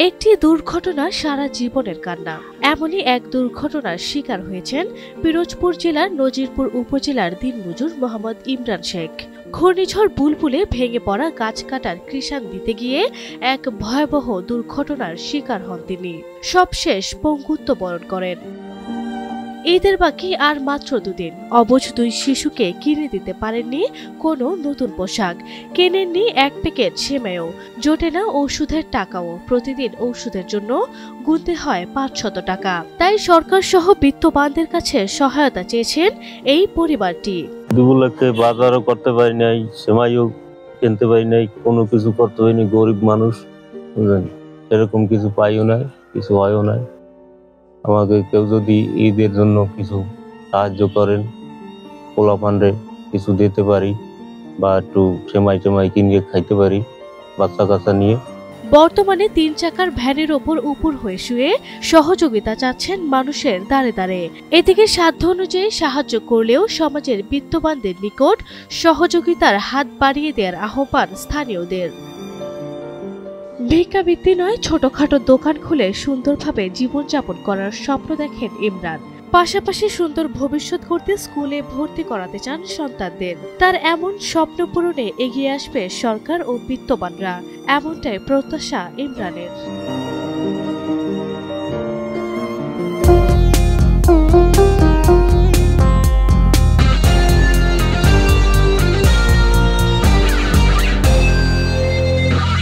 একটি দুর্ঘটনা সারা জীবনের কান্না। এমনই এক দুর্ঘটনার শিকার হয়েছেন পিরোজপুর জেলার নজিরপুর উপজেলার দিনমজুর মোহাম্মদ ইমরান শেখ। ঘূর্ণিঝড় বুলবুলে ভেঙে পড়া গাছ কাটার কৃষাণ দিতে গিয়ে এক ভয়াবহ দুর্ঘটনার শিকার হন তিনি। সবশেষ পঙ্গুত্ব বরণ করেন। ঈদের বাকি আর মাত্র দুদিন। অবুঝ দুই শিশুকে কিনে দিতে পারেননি কোনো নতুন পোশাক, কেনেননি এক প্যাকেট সেমাইও, জোটে না ঔষধের টাকাও। প্রতিদিন ঔষধের জন্য গুনতে হয় 500 টাকা। তাই সরকার সহ বিত্তবানদের কাছে সহায়তা চেয়েছেন এই পরিবারটি। দুপুরকে বাজারও করতে পারি নাই, সেমাইও কিনতে পারি নাই, কোনো কিছু করতে পারিনি। গরিব মানুষ, বুঝলেন, সেরকম কিছু পাইও নাই, কিছু হয়ও নাই। আমাকে কেউ যদি ঈদের জন্য কিছু সাহায্য করেন, পোলা ফান্ডে কিছু দিতে পারি বা একটু সেমাই কিনে খাইতে পারি বাচ্চা কাচ্চা নিয়ে। বর্তমানে 3 চাকার ভ্যানের ওপর উপর হয়ে শুয়ে সহযোগিতা চাচ্ছেন মানুষের দ্বারে দ্বারে। এদিকে সাধ্য অনুযায়ী সাহায্য করলেও সমাজের বিত্তবানদের নিকট সহযোগিতার হাত বাড়িয়ে দেওয়ার আহ্বান স্থানীয়দের। ভিক্ষাবৃত্তি নয়, ছোটখাটো দোকান খুলে সুন্দরভাবে জীবনযাপন করার স্বপ্ন দেখেন ইমরান। পাশাপাশি সুন্দর ভবিষ্যৎ করতে স্কুলে ভর্তি করাতে চান সন্তানদের। তার এমন স্বপ্ন পূরণে এগিয়ে আসবে সরকার ও বিত্তবানরা, এমনটাই প্রত্যাশা ইমরানের।